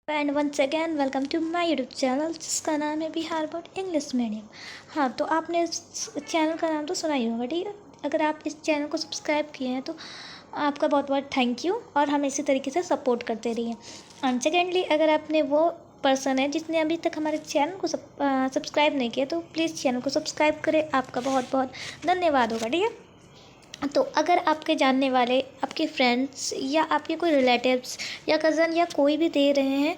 And once again welcome to my YouTube channel जिसका नाम है बिहार बोर्ड इंग्लिश मीडियम। हाँ, तो आपने इस चैनल का नाम तो सुना ही होगा, ठीक है। अगर आप इस चैनल को सब्सक्राइब किए हैं तो आपका बहुत बहुत थैंक यू, और हमें इसी तरीके से सपोर्ट करते रहिए। एंड सेकेंडली, अगर आपने वो पर्सन है जिसने अभी तक हमारे चैनल को सब्सक्राइब नहीं किया तो प्लीज़ चैनल को सब्सक्राइब करें। आपका बहुत बहुत धन्यवाद होगा, ठीक है। तो अगर आपके जानने वाले, आपके फ्रेंड्स या आपके कोई रिलेटिव्स या कज़न या कोई भी दे रहे हैं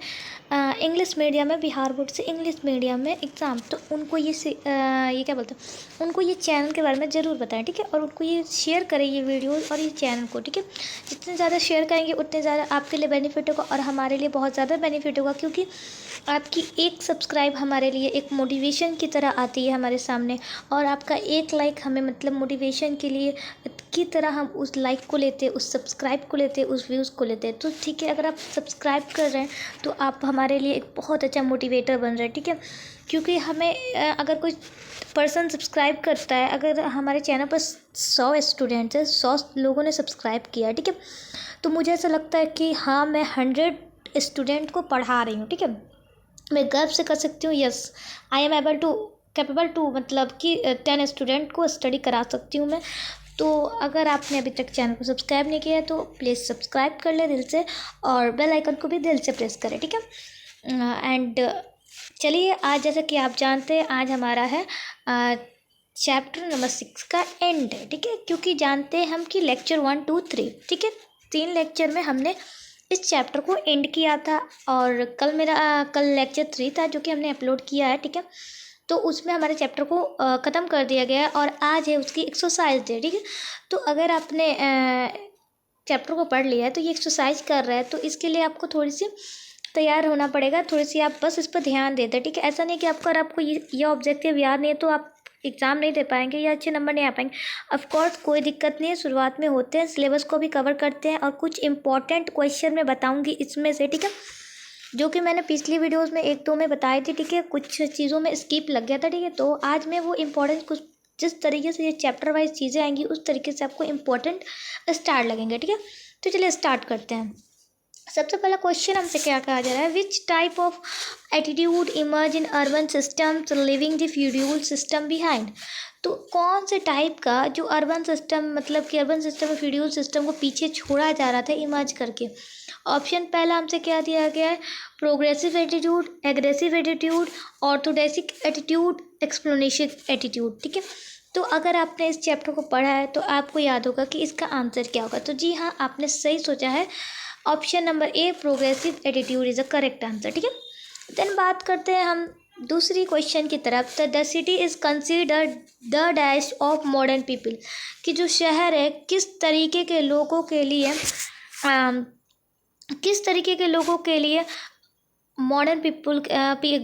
इंग्लिश मीडियम में, बिहार बोर्ड से इंग्लिश मीडियम में एग्ज़ाम, तो उनको ये क्या बोलते हैं, उनको ये चैनल के बारे में ज़रूर बताएं, ठीक है। और उनको ये शेयर करें, ये वीडियो और ये चैनल को, ठीक है। जितने ज़्यादा शेयर करेंगे उतने ज़्यादा आपके लिए बेनिफिट होगा और हमारे लिए बहुत ज़्यादा बेनिफिट होगा, क्योंकि आपकी एक सब्सक्राइब हमारे लिए एक मोटिवेशन की तरह आती है हमारे सामने, और आपका एक लाइक हमें मतलब मोटिवेशन के लिए की तरह हम उस लाइक को लेते हैं, उस सब्सक्राइब को लेते हैं, उस व्यूज़ को लेते हैं। तो ठीक है, अगर आप सब्सक्राइब कर रहे हैं तो आप हमारे लिए एक बहुत अच्छा मोटिवेटर बन रहे हैं, ठीक है। क्योंकि हमें अगर कोई पर्सन सब्सक्राइब करता है, अगर हमारे चैनल पर 100 स्टूडेंट्स हैं, 100 लोगों ने सब्सक्राइब किया है, ठीक है, तो मुझे ऐसा लगता है कि हाँ, मैं 100 स्टूडेंट को पढ़ा रही हूँ, ठीक है। मैं गर्व से कर सकती हूँ, yes I am capable to, मतलब कि 10 स्टूडेंट को स्टडी करा सकती हूँ मैं। तो अगर आपने अभी तक चैनल को सब्सक्राइब नहीं किया है तो प्लीज़ सब्सक्राइब कर ले दिल से, और बेल आइकन को भी दिल से प्रेस करें, ठीक है। एंड चलिए, आज जैसा कि आप जानते हैं, आज हमारा है चैप्टर नंबर 6 का एंड है, ठीक है। क्योंकि जानते हैं हम कि लेक्चर 1, 2, 3, ठीक है, 3 लेक्चर में हमने इस चैप्टर को एंड किया था, और कल लेक्चर 3 था जो कि हमने अपलोड किया है, ठीक है। तो उसमें हमारे चैप्टर को ख़त्म कर दिया गया है, और आज है उसकी एक्सरसाइज डे, ठीक है। तो अगर आपने चैप्टर को पढ़ लिया है तो ये एक्सरसाइज कर रहा है, तो इसके लिए आपको थोड़ी सी तैयार होना पड़ेगा, थोड़ी सी आप बस इस पर ध्यान देते, ठीक है। ऐसा नहीं कि अगर आपको ये ऑब्जेक्टिव याद नहीं है तो आप एग्ज़ाम नहीं दे पाएंगे या अच्छे नंबर नहीं आ पाएंगे। ऑफकोर्स कोई दिक्कत नहीं है, शुरुआत में होते हैं, सिलेबस को भी कवर करते हैं, और कुछ इंपॉर्टेंट क्वेश्चन मैं बताऊंगी इसमें से, ठीक है, जो कि मैंने पिछली वीडियोस में 1-2 में बताई थी, ठीक है। कुछ चीज़ों में स्किप लग गया था, ठीक है। तो आज मैं वो इम्पोर्टेंट कुछ, जिस तरीके से ये चैप्टर वाइज चीज़ें आएंगी उस तरीके से आपको इम्पोर्टेंट स्टार्ट लगेंगे, ठीक है। तो चलिए स्टार्ट करते हैं। सबसे पहला क्वेश्चन हमसे क्या कहा जा रहा है, which type of attitude emerge in urban systems living the feudal system behind. तो कौन से टाइप का जो अर्बन सिस्टम, मतलब कि अर्बन सिस्टम और फ्यूड्यूल सिस्टम को पीछे छोड़ा जा रहा था इमर्ज करके। ऑप्शन पहला हमसे क्या दिया गया है, progressive attitude, aggressive attitude, orthodoxic attitude, explanation attitude, ठीक है। तो अगर आपने इस चैप्टर को पढ़ा है तो आपको याद होगा कि इसका आंसर क्या होगा। तो जी हाँ, आपने सही सोचा है, option number a progressive attitude is a correct answer, ठीक है। देन बात करते हैं हम दूसरी क्वेश्चन की तरफ। तो the city is considered the dash of modern people, कि जो शहर है किस तरीके के लोगों के लिए मॉडर्न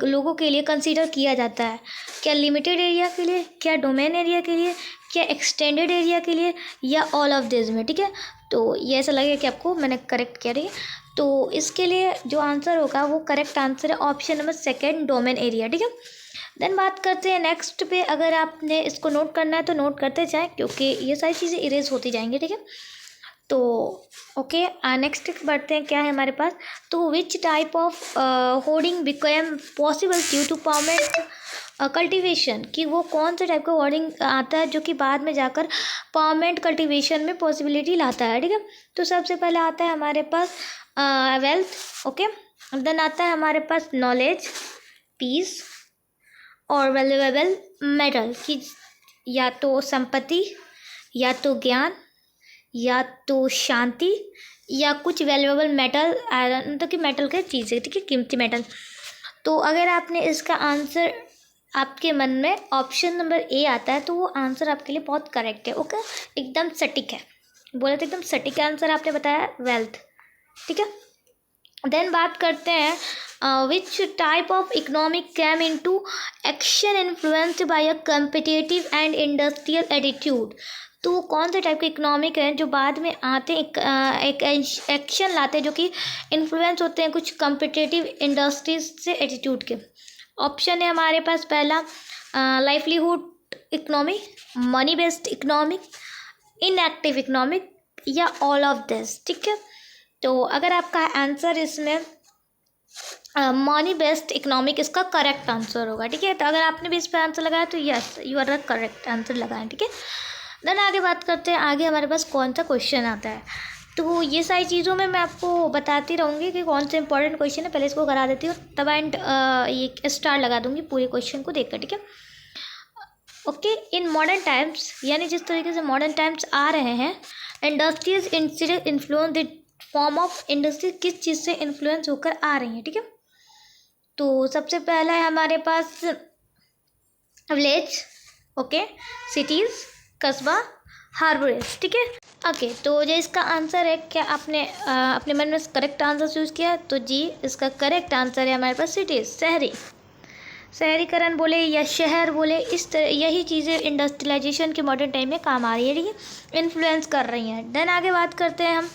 लोगों के लिए कंसीडर किया जाता है। क्या लिमिटेड एरिया के लिए, क्या डोमेन एरिया के लिए, क्या एक्सटेंडेड एरिया के लिए, या ऑल ऑफ दिस में, ठीक है। तो ये ऐसा लगेगा कि आपको मैंने करेक्ट किया, ठीक है। तो इसके लिए जो आंसर होगा वो करेक्ट आंसर है ऑप्शन नंबर 2, डोमेन एरिया, ठीक है। देन बात करते हैं नेक्स्ट पे। अगर आपने इसको नोट करना है तो नोट करते जाएं, क्योंकि ये सारी चीज़ें इरेज होती जाएंगी, ठीक है। तो ओके, नेक्स्ट बढ़ते हैं, क्या है हमारे पास। तो which type of hoarding become possible due to permanent cultivation, कि वो कौन से टाइप का होर्डिंग आता है जो कि बाद में जाकर परमानेंट कल्टीवेशन में पॉसिबिलिटी लाता है, ठीक है। तो सबसे पहले आता है हमारे पास वेल्थ, ओके। देन आता है हमारे पास नॉलेज, पीस, और वैल्यूएबल मेटल, की या तो संपत्ति, या तो ज्ञान, या तो शांति, या कुछ वैल्यूएबल मेटल, मतलब कि मेटल के चीज़ें, ठीक है, कीमती मेटल। तो अगर आपने इसका आंसर, आपके मन में ऑप्शन नंबर ए आता है, तो वो आंसर आपके लिए बहुत करेक्ट है, ओके, एकदम सटीक है, बोले तो एकदम सटीक आंसर आपने बताया, वेल्थ, ठीक है। देन बात करते हैं which type of economic came into action influenced by a competitive and industrial attitude. तो कौन से टाइप के इकोनॉमिक हैं जो बाद में आते हैं, एक एक्शन लाते हैं, जो कि इन्फ्लुएंस होते हैं कुछ कॉम्पिटिटिव इंडस्ट्रीज से एटीट्यूड के। ऑप्शन है हमारे पास पहला livelihood economy, money based economic, inactive economic, या ऑल ऑफ दिस, ठीक है। तो अगर आपका आंसर इसमें मनी बेस्ड इकोनॉमिक इसका करेक्ट आंसर होगा, ठीक है। तो अगर आपने भी इस पर आंसर लगाया तो yes you are the correct answer लगाएं, ठीक है। देन आगे बात करते हैं, आगे हमारे पास कौन सा क्वेश्चन आता है। तो ये सारी चीज़ों में मैं आपको बताती रहूँगी कि कौन से इंपॉर्टेंट क्वेश्चन है, पहले इसको करा देती हूँ तब एंड ये स्टार लगा दूँगी पूरे क्वेश्चन को देखकर, ठीक है। ओके, इन मॉडर्न टाइम्स, यानी जिस तरीके से मॉडर्न टाइम्स आ रहे हैं, industries influence the form of industry किस चीज़ से इन्फ्लुएंस होकर आ रही है, ठीक है। तो सबसे पहला है हमारे पास विलेज, ओके, सिटीज़, कस्बा, हार्बरेज, ठीक है। ओके, तो जो इसका आंसर है, क्या आपने अपने मन में करेक्ट आंसर चूज़ किया? तो जी इसका करेक्ट आंसर है हमारे पास सिटीज़, शहरीकरण बोले या शहर बोले, इस तरह यही चीज़ें इंडस्ट्रियलाइजेशन के मॉडर्न टाइम में काम आ रही है, ठीक है, इन्फ्लुएंस कर रही हैं। देन आगे बात करते हैं हम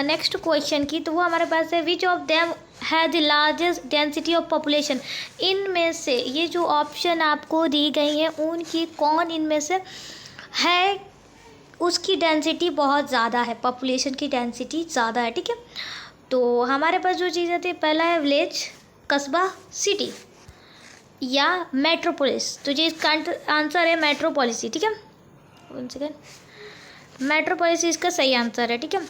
नेक्स्ट क्वेश्चन की, तो वो हमारे पास है विच ऑफ देम है the largest density of population. इनमें से ये जो ऑप्शन आपको दी गई हैं उनकी कौन इनमें से है उसकी डेंसिटी बहुत ज़्यादा है, पॉपुलेशन की डेंसिटी ज़्यादा है, ठीक है। तो हमारे पास जो चीज़ें थी, पहला है विलेज, कस्बा, सिटी या मेट्रोपोलिस। तो ये इसका आंसर है मेट्रोपॉलिसी, ठीक है। वन सेकेंड, मेट्रोपॉलिसी इसका सही आंसर है, ठीक है,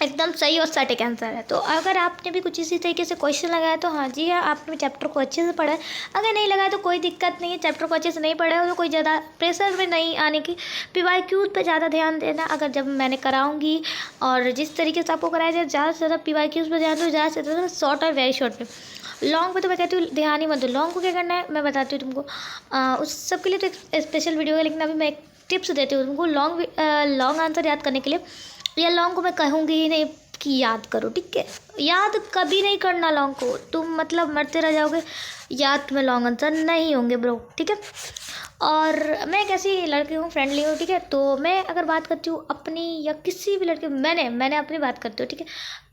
एकदम सही और सटीक आंसर है। तो अगर आपने भी कुछ इसी तरीके से क्वेश्चन लगाया तो हाँ जी हाँ, आपने चैप्टर को अच्छे से पढ़ा है। अगर नहीं लगाया तो कोई दिक्कत नहीं है, चैप्टर को अच्छे से नहीं पढ़ा है तो कोई ज़्यादा प्रेशर में नहीं आने की, PYQs पे ज़्यादा ध्यान देना। अगर जब मैंने कराऊंगी और जिस तरीके से आपको कराया जाए, ज़्यादा से ज़्यादा PYQs पे ध्यान दो, ज़्यादा से ज़्यादा शॉर्ट और वेरी शॉर्ट में। लॉन्ग पे तो मैं कहती हूँ ध्यान ही मत दो। लॉन्ग को क्या करना है मैं बताती हूँ तुमको, उस सब के लिए तो एक स्पेशल वीडियो है, लेकिन अभी मैं एक टिप्स देती हूँ तुमको लॉन्ग आंसर याद करने के लिए। या लॉन्ग को मैं कहूँगी ही नहीं कि याद करो, ठीक है, याद कभी नहीं करना लॉन्ग को, तुम मतलब मरते रह जाओगे, याद में लॉन्ग आंसर नहीं होंगे ब्रो, ठीक है। और मैं एक ऐसी लड़की हूँ, फ्रेंडली हूँ, ठीक है। तो मैं अगर बात करती हूँ अपनी या किसी भी लड़के, मैंने अपनी बात करती हूँ, ठीक है।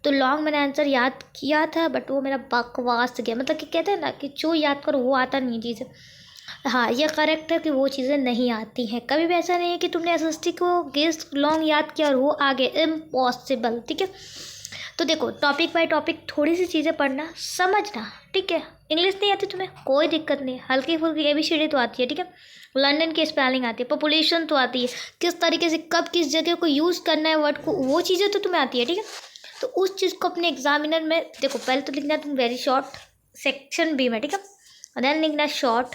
तो लॉन्ग मैंने आंसर याद किया था बट वो मेरा बकवास गया, मतलब कि कहते हैं ना कि जो याद करो वो आता नहीं चीज़ें। हाँ, ये करेक्ट है कि वो चीज़ें नहीं आती हैं, कभी भी ऐसा नहीं है कि तुमने SST को गेस लॉन्ग याद किया और वो आगे, इम्पॉसिबल, ठीक है। तो देखो, टॉपिक बाय टॉपिक थोड़ी सी चीज़ें पढ़ना, समझना, ठीक है। इंग्लिश नहीं आती तुम्हें, कोई दिक्कत नहीं, हल्की फुल्की ABCD तो आती है, ठीक है। लंदन की स्पेलिंग आती है, पॉपुलेशन तो आती है, किस तरीके से कब किस जगह को यूज़ करना है वर्ड को, वो चीज़ें तो तुम्हें आती है, ठीक है। तो उस चीज़ को अपने एग्जामिनर में देखो, पहले तो लिखना तुम वेरी शॉर्ट, सेक्शन B में, ठीक है। देन लिखना शॉर्ट,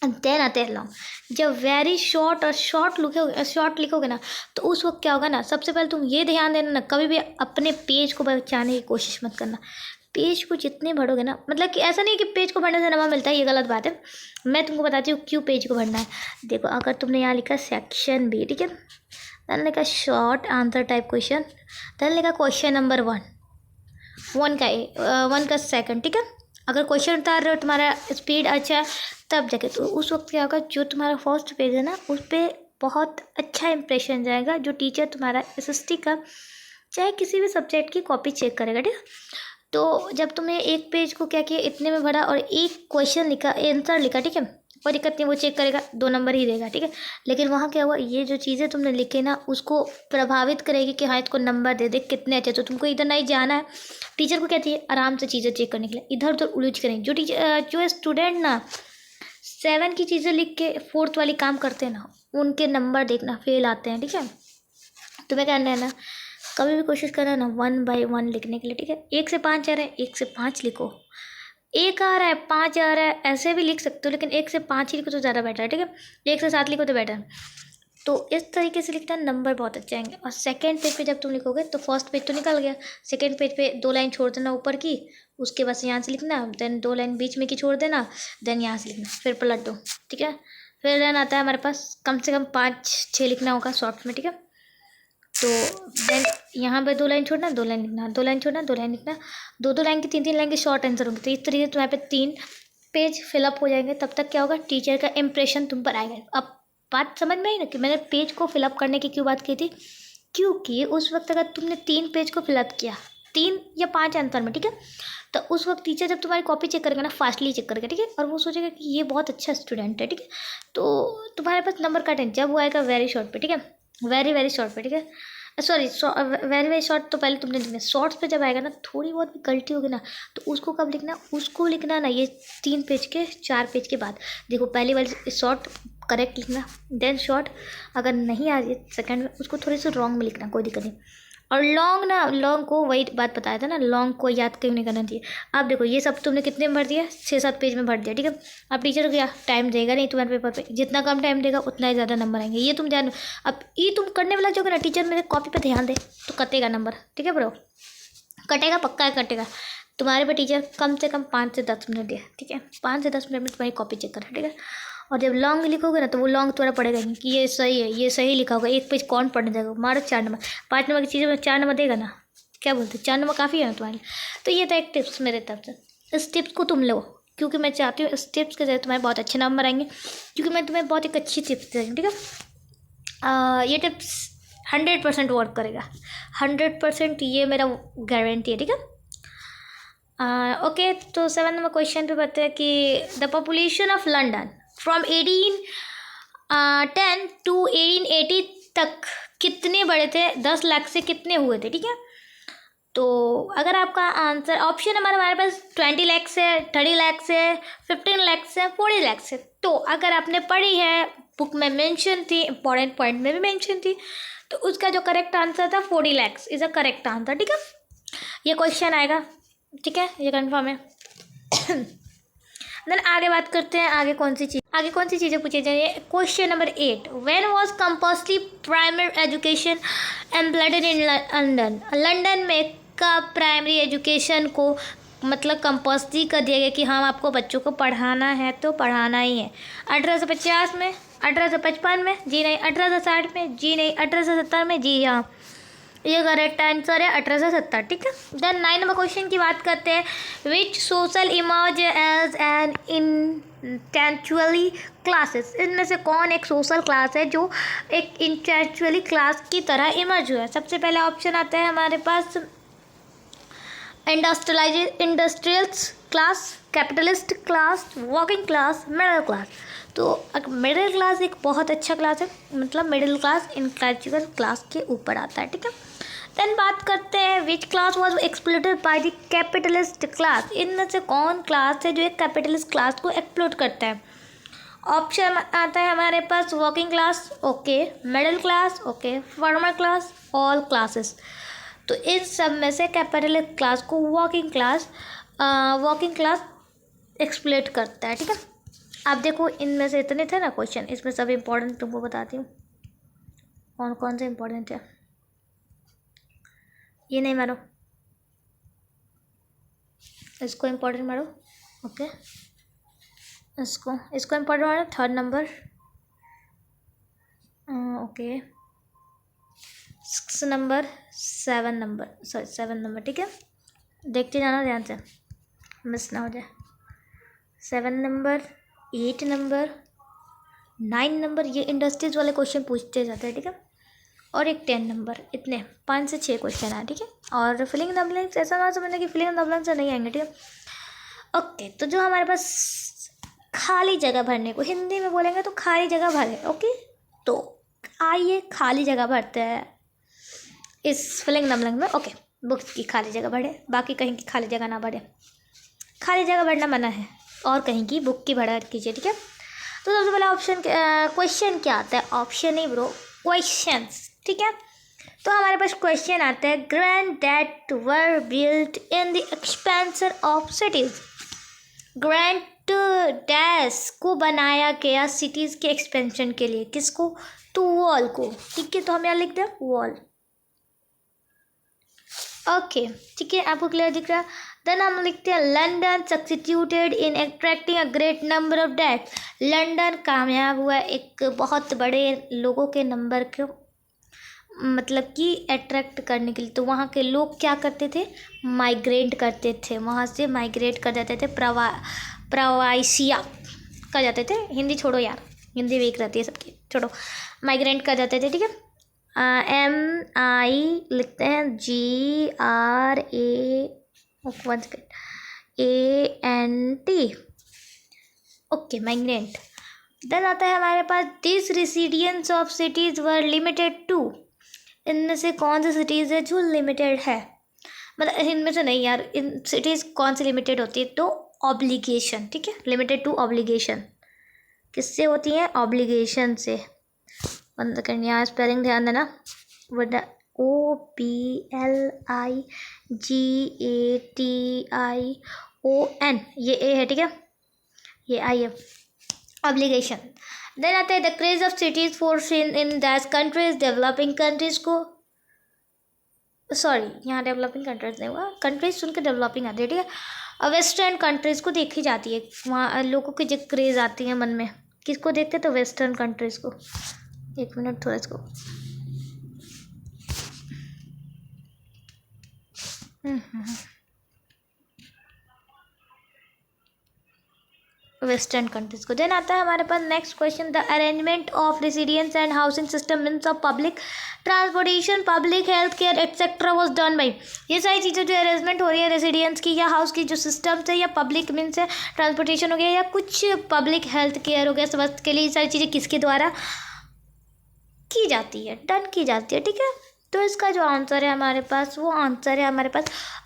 देन आते हैं लॉन्ग। जब वेरी शॉर्ट और शॉर्ट लिखोगे ना, तो उस वक्त क्या होगा ना, सबसे पहले तुम ये ध्यान देना ना, कभी भी अपने पेज को बचाने की कोशिश मत करना। पेज को जितने भरोगे ना, मतलब कि ऐसा नहीं कि पेज को भरने से नंबर मिलता है, ये गलत बात है। मैं तुमको बताती हूँ क्यों पेज को भरना है। देखो, अगर तुमने यहाँ लिखा सेक्शन B, ठीक है, देन लिखा short answer type question, then लिखा क्वेश्चन नंबर 1 का सेकंड, ठीक है। अगर क्वेश्चन उतार रहे हो, तुम्हारा स्पीड अच्छा है, तब जाके तो उस वक्त क्या होगा, जो तुम्हारा फर्स्ट पेज है ना, उस पर बहुत अच्छा इंप्रेशन जाएगा। जो टीचर तुम्हारा SST का चाहे किसी भी सब्जेक्ट की कॉपी चेक करेगा, ठीक है। तो जब तुमने एक पेज को क्या किया, इतने में भरा और एक क्वेश्चन लिखा, आंसर लिखा, ठीक है, कोई दिक्कत नहीं, वो चेक करेगा, 2 नंबर ही देगा, ठीक है। लेकिन वहाँ क्या हुआ, ये जो चीज़ें तुमने लिखे ना, उसको प्रभावित करेगी कि हाँ इसको नंबर दे कितने अच्छे। तो तुमको इधर नहीं जाना है, टीचर को कहती है आराम से चीज़ें चेक करने के लिए, इधर उधर उलझ करें। जो स्टूडेंट ना 7 की चीज़ें लिख के 4th वाली काम करते हैं ना, उनके नंबर देखना फेल आते हैं, ठीक है। तुम्हें करना है ना, कभी भी कोशिश करना ना 1 by 1 लिखने के लिए, ठीक है। 1 से 5 आ रहा है, 1 से 5 लिखो, 1 आ रहा है, 5 आ रहा है, ऐसे भी लिख सकते हो, लेकिन 1 से 5 ही लिखो तो ज़्यादा बेटर है, ठीक है। 1 से 7 लिखो तो बेटर है। तो इस तरीके से लिखना, नंबर बहुत अच्छे आएंगे। और सेकंड पेज पे जब तुम लिखोगे तो फर्स्ट पेज तो निकल गया, सेकंड पेज पे 2 लाइन छोड़ देना ऊपर की, उसके बाद से यहाँ से लिखना, देन 2 लाइन बीच में की छोड़ देना, देन यहाँ से लिखना, फिर पलट दो, ठीक है। फिर देन आता है हमारे पास कम से कम 5-6 लिखना होगा शॉर्ट में, ठीक है। तो देन यहाँ पे 2 लाइन छोड़ना, 2 लाइन लिखना, 2 लाइन छोड़ना, 2 लाइन लिखना, 2-2 लाइन की 3-3 लाइन के शॉर्ट आंसर होंगे। तो इस तरीके से तुम्हारे पे 3 पेज फिलअप हो जाएंगे। तब तक क्या होगा, टीचर का इंप्रेशन तुम पर आएगा। अब बात समझ में आई ना कि मैंने पेज को फिलअप करने की क्यों बात की थी, क्योंकि उस वक्त अगर तुमने 3 पेज को फिलअप किया, 3 या 5 आंसर में, ठीक है, तो उस वक्त टीचर जब तुम्हारी कॉपी चेक करेगा ना, फास्टली चेक करेगा, ठीक है, और वो सोचेगा कि ये बहुत अच्छा स्टूडेंट है, ठीक है। तो तुम्हारे पास नंबर कट है जब वो आएगा वेरी शॉर्ट पे, ठीक है, वेरी वेरी शॉर्ट पे, ठीक है। सॉरी, वेरी वेरी शॉर्ट तो पहले तुमने लिखना। शॉर्ट्स पे जब आएगा ना थोड़ी बहुत भी गलती होगी ना तो उसको कब लिखना, उसको लिखना ना ये 3 पेज के 4 पेज के बाद। देखो पहली वाली शॉर्ट करेक्ट लिखना, देन शॉर्ट अगर नहीं आ रही सेकंड में उसको थोड़ी सी रॉन्ग में लिखना, कोई दिक्कत नहीं। और लॉन्ग ना, लॉन्ग को वही बात बताया था ना, लॉन्ग को याद क्यों नहीं करना चाहिए। अब देखो ये सब तुमने कितने में भर दिया, 6-7 पेज में भर दिया, ठीक है। अब टीचर क्या टाइम देगा नहीं तुम्हारे पेपर पे, जितना कम टाइम देगा उतना ही ज़्यादा नंबर आएंगे, ये तुम ध्यान। अब ये तुम करने वाला जो ना टीचर मेरे कॉपी पे ध्यान दे तो कटेगा नंबर, ठीक है ब्रो, कटेगा, पक्का है कटेगा। तुम्हारे पे टीचर कम से कम 5 से 10 मिनट दिया, ठीक है, 5 से 10 मिनट में तुम्हारी कॉपी चेक करें, ठीक है। और जब लॉन्ग लिखोगे ना तो वो लॉन्ग तुम्हारा पड़ेगा नहीं कि ये सही है, ये सही लिखा होगा, एक पेज कौन पढ़ने जाएगा, मारो 4 नंबर। 5 नंबर की चीज़ में 4 नंबर देगा ना, क्या बोलते, 4 नंबर काफ़ी है ना तुम्हारे लिए। तो ये था एक टिप्स मेरे तरफ से, इस टिप्स को तुम लो क्योंकि मैं चाहती हूँ इस टिप्स के जरिए तुम्हारे बहुत अच्छे नंबर आएंगे, क्योंकि मैं तुम्हें बहुत एक अच्छी टिप्स दे रही हूँ, ठीक है। ये टिप्स 100% वर्क करेगा, 100% ये मेरा गारंटी है, ठीक है। ओके, तो 7 नंबर क्वेश्चन पे बताते हैं कि the population of London from 1810 to 1880 तक कितने बड़े थे, 10 लाख से कितने हुए थे, ठीक है। तो अगर आपका आंसर ऑप्शन हमारे पास 20 लाख से, 30 लाख से, 15 लाख से, 40 लाख से। तो अगर आपने पढ़ी है, बुक में मेंशन थी, इंपॉर्टेंट पॉइंट में भी मेंशन थी, तो उसका जो करेक्ट आंसर था 40 lakh is a correct answer, ठीक है। ये क्वेश्चन आएगा, ठीक है, ये कंफर्म है। देन आगे बात करते हैं, आगे कौन सी चीज़ें पूछी जाएंगी। Question number 8, when was compulsory primary education employed in London. London में कब प्राइमरी एजुकेशन को मतलब कंपल्सरी कर दिया गया कि हाँ आपको बच्चों को पढ़ाना है तो पढ़ाना ही है। 1850 में, 1855 में, जी नहीं। 1860 में, जी नहीं। 1870 में, जी हाँ, ये करेक्ट आंसर है 1870, ठीक है। देन 9 नंबर क्वेश्चन की बात करते हैं, which social emerge as an intellectually classes. इनमें से कौन एक सोशल क्लास है जो एक इंटेलेक्चुअली क्लास की तरह इमर्ज हुआ है। सबसे पहले ऑप्शन आता है हमारे पास industrial class, capitalist class, working class, middle class. तो मिडिल क्लास एक बहुत अच्छा क्लास है, मतलब मिडिल क्लास इंटेलेक्चुअल क्लास के ऊपर आता है, ठीक है। देन बात करते हैं which class was exploited by the capitalist class. इनमें से कौन क्लास है जो एक कैपिटलिस्ट क्लास को एक्सप्लॉइट करता है। ऑप्शन आता है हमारे पास working class, okay, middle class, okay, farmer class, all classes. तो इन सब में से कैपिटलिस्ट क्लास को वर्किंग क्लास एक्सप्लॉइट करता है, ठीक है। अब देखो इनमें से इतने थे ना क्वेश्चन, इसमें सब इम्पोर्टेंट तुमको बताती हूँ कौन कौन से इम्पोर्टेंट है। ये नहीं मारो, इसको इम्पोर्टेंट मारो, ओके, इसको इम्पोर्टेंट मारो, 3rd number, okay, 6 number, 7 number, sorry 7 number, ठीक है। देखते जाना ध्यान से, मिस ना हो जाए। 7 नंबर, 8 नंबर, 9 नंबर, ये इंडस्ट्रीज वाले क्वेश्चन पूछते जाते हैं, ठीक है। और एक 10 नंबर, इतने 5 से 6 क्वेश्चन आए, ठीक है। और फिलिंग द ब्लैंक्स ऐसा ना समझना कि फिलिंग द ब्लैंक्स से नहीं आएंगे, ठीक है। ओके, तो जो हमारे पास खाली जगह भरने को हिंदी में बोलेंगे तो खाली जगह भरे, ओके। तो आइए खाली जगह भरते हैं इस फिलिंग द ब्लैंक में, ओके। बुक्स की खाली जगह भरे, बाकी कहीं की खाली जगह ना भरे, खाली जगह भरना मना है, और कहीं की बुक की भरा कीजिए, ठीक है। तो सबसे पहला ऑप्शन क्वेश्चन क्या आता है, ऑप्शन नहीं ब्रो, क्वेश्चंस, ठीक है। तो हमारे पास क्वेश्चन आता है, grand that were built in the expansion of cities. Grand dash को बनाया गया सिटीज़ के एक्सपेंशन के लिए, किसको, तो वॉल को, ठीक है। तो हम यहाँ लिख दें वॉल, ओके, ठीक है, आपको क्लियर दिख रहा है। देन हम लिखते हैं London successful in attracting a great number of date. London कामयाब हुआ एक बहुत बड़े लोगों के नंबर को मतलब कि अट्रैक्ट करने के लिए। तो वहाँ के लोग क्या करते थे, माइग्रेट करते थे, वहाँ से माइग्रेट कर जाते थे, प्रवासिया कर जाते थे। हिंदी छोड़ो यार, हिंदी वीक रहती है सबकी, छोड़ो, माइग्रेट कर जाते थे, ठीक है। MI लिखते हैं GRAANT, ओके, माइग्रेंट। देन आता है हमारे पास this residence of cities were limited to. इनमें से कौन सी सिटीज़ है जो लिमिटेड है, मतलब इनमें से नहीं यार, इन सिटीज़ कौन सी लिमिटेड होती है, तो ऑब्लिगेशन, ठीक है, लिमिटेड टू ऑब्लिगेशन। किससे होती हैं, ऑब्लिगेशन से। बंद करनी, यहाँ स्पेलिंग ध्यान देना, वरना OPLIGATION, ये ए है, ठीक है, ये आई है, ऑब्लिगेशन। देन आता है the craze of cities force in that countries, developing countries को, सॉरी यहाँ डेवलपिंग कंट्रीज नहीं हुआ, कंट्रीज सुन के डेवलपिंग आती है, ठीक है। वेस्टर्न कंट्रीज को देखी जाती है, वहाँ लोगों की जो क्रेज आती है मन में, किसको देखते तो वेस्टर्न कंट्रीज को। एक मिनट थोड़ा इसको वेस्टर्न कंट्रीज को। देन आता है हमारे पास next question, the arrangement of residence and housing system means of public transportation, public health care etcetera was done by. ये सारी चीज़ें जो अरेंजमेंट हो रही है रेसिडेंस की या हाउस की जो सिस्टम्स है, या पब्लिक मीन्स है ट्रांसपोर्टेशन हो गया, या कुछ पब्लिक हेल्थ केयर हो गया, स्वास्थ्य के लिए, ये सारी चीज़ें किसके द्वारा की जाती है, डन की जाती है, ठीक है। तो इसका जो आंसर है हमारे पास, वो आंसर है हमारे पास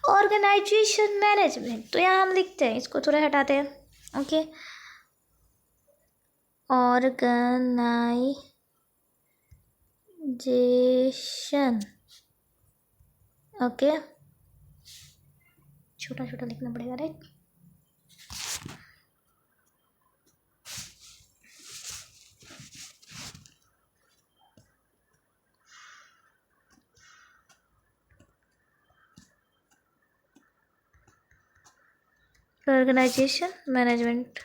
ऑर्गेनाइजेशन मैनेजमेंट। तो यहाँ हम लिखते हैं, इसको थोड़ा हटाते हैं, ओके, ऑर्गेनाइजेशन, ओके, छोटा छोटा लिखना पड़ेगा, राइट। ऑर्गेनाइजेशन मैनेजमेंट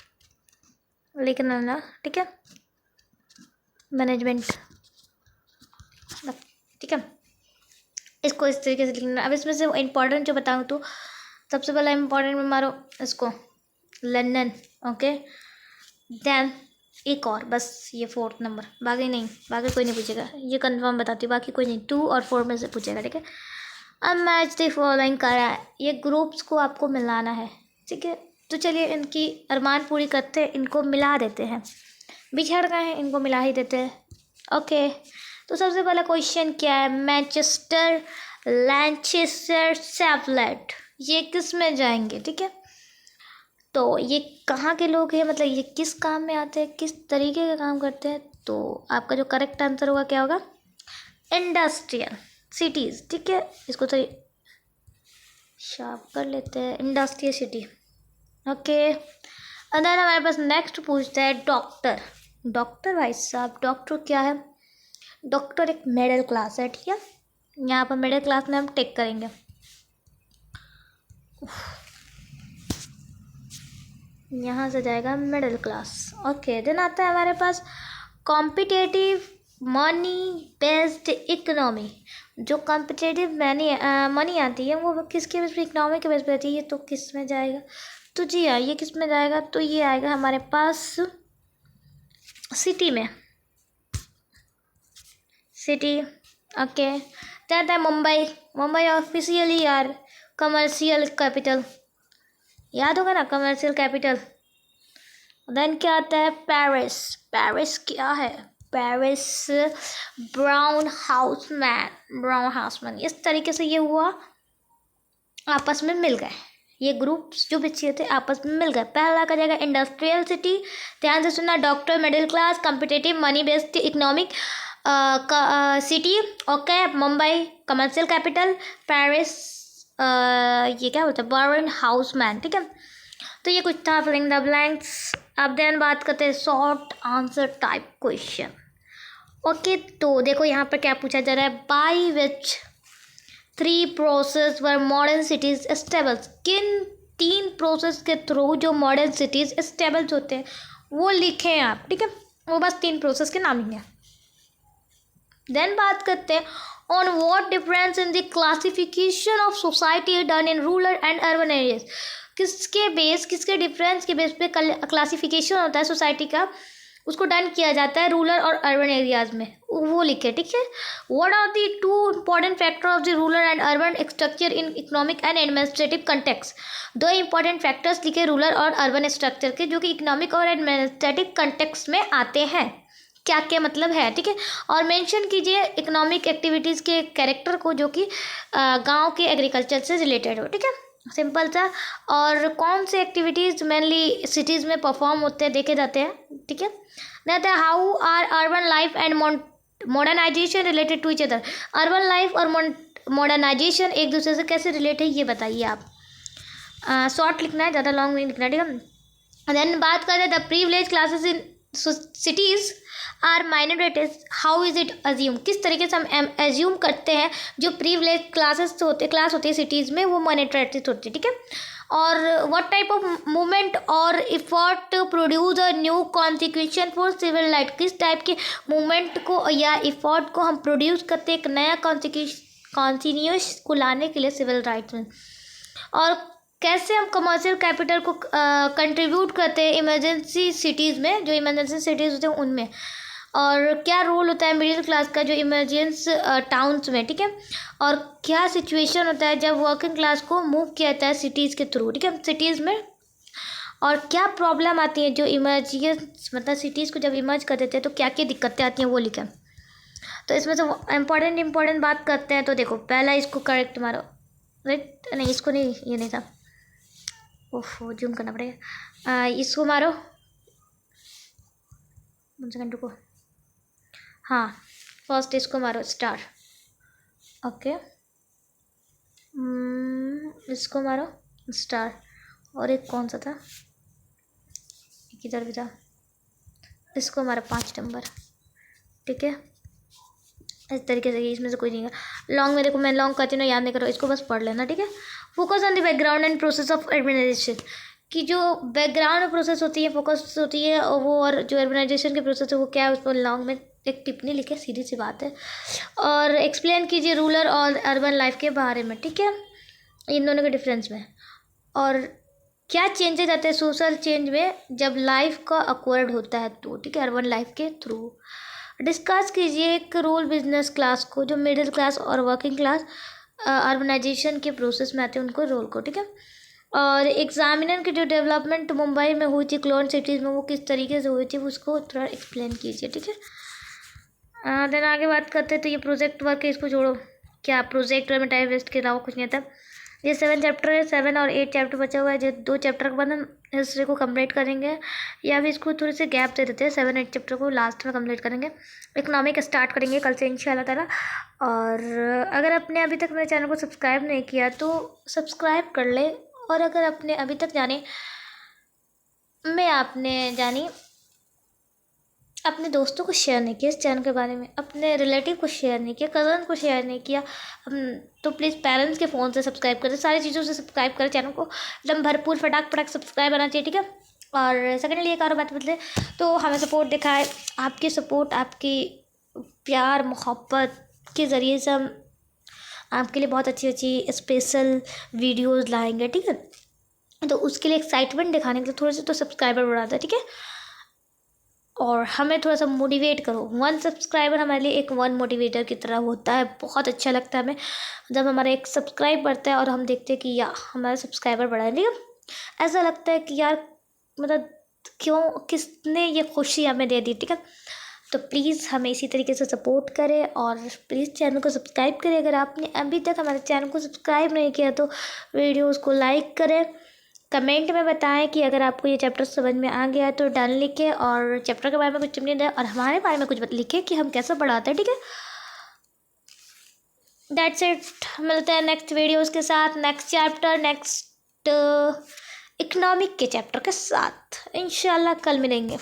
लिखना ना, ठीक है, मैनेजमेंट, ठीक है, इसको इस तरीके से लिखना। अब इसमें से इम्पोर्टेंट जो बताऊँ तो सबसे पहला इम्पोर्टेंट में मारो इसको लंदन, ओके, देन एक और, बस ये 4th नंबर, बाकी नहीं, बाकी कोई नहीं पूछेगा, ये कंफर्म बताती हूँ, बाकी कोई नहीं, 2 और 4 में से पूछेगा, ठीक है। अब मैच द फॉलोइंग करा है, ये ग्रुप्स को आपको मिलाना है, ठीक है। तो चलिए इनकी अरमान पूरी करते हैं, इनको मिला देते हैं, बिछड़ गए हैं, इनको मिला ही देते हैं, ओके। तो सबसे पहला क्वेश्चन क्या है, मैनचेस्टर, लैनचेस्टर, शेफलैंड, ये किस में जाएंगे, ठीक है। तो ये कहाँ के लोग हैं, मतलब ये किस काम में आते हैं, किस तरीके का काम करते हैं, तो आपका जो करेक्ट आंसर होगा क्या होगा, इंडस्ट्रियल सिटीज़, ठीक है। इसको तो शार्प कर लेते हैं, इंडस्ट्रियल सिटी, ओके। अदर हमारे पास नेक्स्ट पूछता है डॉक्टर। डॉक्टर भाई साहब, डॉक्टर क्या है, डॉक्टर एक मिडिल क्लास है, ठीक है, यहाँ पर मिडिल क्लास में हम टेक करेंगे, यहाँ से जाएगा मिडिल क्लास, ओके। देन आता है हमारे पास कॉम्पिटेटिव मनी बेस्ड इकोनॉमी, जो कॉम्पिटेटिव मनी आती है वो किसके बेस पे, इकोनॉमी के बेस पे आती है, ये तो किस में जाएगा, तो जी हाँ, ये किस में जाएगा, तो ये आएगा हमारे पास सिटी में, सिटी, ओके। आता है मुंबई, मुंबई ऑफिशियली यार कमर्शियल कैपिटल, याद होगा ना, कमर्शियल कैपिटल। देन क्या आता है पेरिस, पेरिस क्या है, Paris brown house man, brown house man, इस तरीके से ये हुआ, आपस में मिल गए, ये ग्रुप्स जो बच्चे थे आपस में मिल गए। पहला का जाएगा इंडस्ट्रियल सिटी, ध्यान से सुनना, doctor middle class, competitive money based economic city, okay. Mumbai commercial capital, Paris ये क्या बोलते हैं, ब्राउन हाउस मैन, ठीक है। तो ये कुछ था फिलिंग द ब्लैंक्स। अब देन बात करते हैं short answer type question, okay. तो देखो यहाँ पर क्या पूछा जा रहा है, by which 3 process were modern cities stable, किन 3 प्रोसेस के थ्रू जो मॉडर्न सिटीज स्टेबल होते हैं वो लिखें आप, ठीक है, वो बस 3 प्रोसेस के नाम ही हैं। देन बात करते हैं on what difference in the classification of society done in rural and urban areas, किसके डिफरेंस के बेस पे क्लासिफिकेशन होता है सोसाइटी का, उसको डन किया जाता है रूरल और अर्बन एरियाज में, वो लिखे, ठीक है। What are the 2 important factor of the rural and urban structure in economic and administrative context, 2 important factors लिखे रूरल और अर्बन स्ट्रक्चर के, जो कि इकोनॉमिक और एडमिनिस्ट्रेटिव कंटेक्स्ट में आते हैं, क्या क्या मतलब है, ठीक है। और मेंशन कीजिए इकोनॉमिक एक्टिविटीज़ के कैरेक्टर को जो कि गांव के एग्रीकल्चर से रिलेटेड हो, ठीक है, सिंपल सा। और कौन से एक्टिविटीज़ मेनली सिटीज़ में परफॉर्म होते हैं देखे जाते हैं, ठीक है। नेक्स्ट है how are urban life and modernisation related to each other. Urban life और मॉडर्नाइजेशन एक दूसरे से कैसे रिलेट है ये बताइए आप। शॉर्ट लिखना है, ज़्यादा लॉन्ग नहीं लिखना, ठीक है। देन बात करें the privilege classes in cities are minorities, how is it assume, किस तरीके से हम एज्यूम करते हैं जो प्रीविलेज क्लास होती है सिटीज़ में वो माइनॉरिटीज होती है, ठीक है। और व्हाट टाइप ऑफ मूवमेंट और effort produce a new constitution for civil right, किस टाइप के मूवमेंट को या इफर्ट को हम प्रोड्यूस करते हैं एक नया कॉन्स्टिट्यूशन को लाने के लिए सिविल राइट्स में। और कैसे हम कमर्शियल कैपिटल को कंट्रीब्यूट करते हैं इमरजेंसी सिटीज़ में, जो इमरजेंसी सिटीज़ होते हैं उनमें। और क्या रोल होता है मिडिल क्लास का जो इमरजेंस टाउन्स में, ठीक है। और क्या सिचुएशन होता है जब वर्किंग क्लास को मूव किया जाता है सिटीज़ के थ्रू, ठीक है, सिटीज़ में। और क्या प्रॉब्लम आती है जो इमरजेंस मतलब सिटीज़ को जब इमर्ज कर देते हैं तो क्या क्या दिक्कतें आती हैं वो लिखें। तो इसमें से इम्पॉर्टेंट बात करते हैं। तो देखो पहला इसको करेक्ट मारो, राइट, नहीं इसको नहीं, ये नहीं था, ओह जूम करना पड़ेगा। इसको मारो, 1 सेकंड रुको, हाँ फर्स्ट इसको मारो स्टार, ओके, इसको मारो स्टार। और एक कौन सा था, एक इधर भी था, इसको मारो 5 नंबर, ठीक है। इस तरीके से इसमें से कोई नहीं है लॉन्ग में, देखो मैं लॉन्ग करती हूँ, याद नहीं करो, इसको बस पढ़ लेना, ठीक है। Focus on the background and process of urbanisation, कि जो बैकग्राउंड प्रोसेस होती है फोकस होती है और वो, और जो अर्बनाइजेशन के प्रोसेस है वो क्या है, उस पर लॉन्ग में एक टिप्पणी लिखे, सीधी सी बात है। और एक्सप्लेन कीजिए रूरल और अर्बन लाइफ के बारे में, ठीक है, इन दोनों के डिफरेंस में। और क्या चेंजेस आते हैं सोशल चेंज में जब लाइफ का अक्वायर्ड होता है तो, ठीक है, अर्बन लाइफ के थ्रू। डिस्कस कीजिए एक रोल बिजनेस क्लास को, जो मिडिल क्लास और वर्किंग क्लास अर्बनाइजेशन के प्रोसेस में आते हैं उनको, रोल को, ठीक है। और एग्जामिनर की जो डेवलपमेंट मुंबई में हुई थी क्लोन सिटीज़ में वो किस तरीके से हुई थी उसको थोड़ा एक्सप्लेन कीजिए, ठीक है। देन आगे बात करते हैं। तो ये प्रोजेक्ट वर्क है, इसको छोड़ो, क्या प्रोजेक्ट में टाइम वेस्ट के अलावा कुछ नहीं था। ये 7 चैप्टर है, 7 और 8 चैप्टर बचा हुआ है, जो 2 चैप्टर के बाद हम हिस्ट्री को कंप्लीट करेंगे, या भी इसको थोड़ी सी गैप दे देते हैं, 7-8 चैप्टर को लास्ट में कंप्लीट करेंगे। इकोनॉमिक स्टार्ट करेंगे कल से इंशाल्लाह ताला। और अगर आपने अभी तक मेरे चैनल को सब्सक्राइब नहीं किया तो सब्सक्राइब कर ले। और अगर आपने अभी तक जानी अपने दोस्तों को शेयर नहीं किया इस चैनल के बारे में, अपने रिलेटिव को शेयर नहीं किया, कज़न को शेयर नहीं किया, तो प्लीज़ पेरेंट्स के फ़ोन से सब्सक्राइब करें, सारी चीज़ों से सब्सक्राइब करें चैनल को, एकदम भरपूर फटाक सब्सक्राइब आना चाहिए, ठीक है। और सेकेंडली एक और बात बदले, तो हमें सपोर्ट दिखाए, आपकी सपोर्ट, आपकी प्यार मोहब्बत के ज़रिए से हम आपके लिए बहुत अच्छी अच्छी स्पेशल वीडियोज़ लाएँगे, ठीक है। तो उसके लिए एक्साइटमेंट दिखाने के लिए थोड़े से तो सब्सक्राइबर बढ़ाता है, ठीक है। और हमें थोड़ा सा मोटिवेट करो, 1 सब्सक्राइबर हमारे लिए एक 1 मोटिवेटर की तरह होता है। बहुत अच्छा लगता है हमें जब हमारा एक सब्सक्राइब बढ़ता है और हम देखते हैं कि यार हमारा सब्सक्राइबर बढ़ा है, ठीक है। ऐसा लगता है कि यार मतलब क्यों, किसने ये खुशी हमें दे दी, ठीक है। तो प्लीज़ हमें इसी तरीके से सपोर्ट करें और प्लीज़ चैनल को सब्सक्राइब करें। अगर आपने अभी तक हमारे चैनल को सब्सक्राइब नहीं किया तो वीडियोज़ को लाइक करें, कमेंट में बताएं कि अगर आपको ये चैप्टर समझ में आ गया है तो डन लिखें, और चैप्टर के बारे में कुछ नहीं है और हमारे बारे में कुछ लिखें कि हम कैसे पढ़ाते हैं, ठीक है। दैट्स इट, मिलते हैं नेक्स्ट वीडियोस के साथ, नेक्स्ट चैप्टर, नेक्स्ट इकोनॉमिक के चैप्टर के साथ इंशाल्लाह कल मिलेंगे।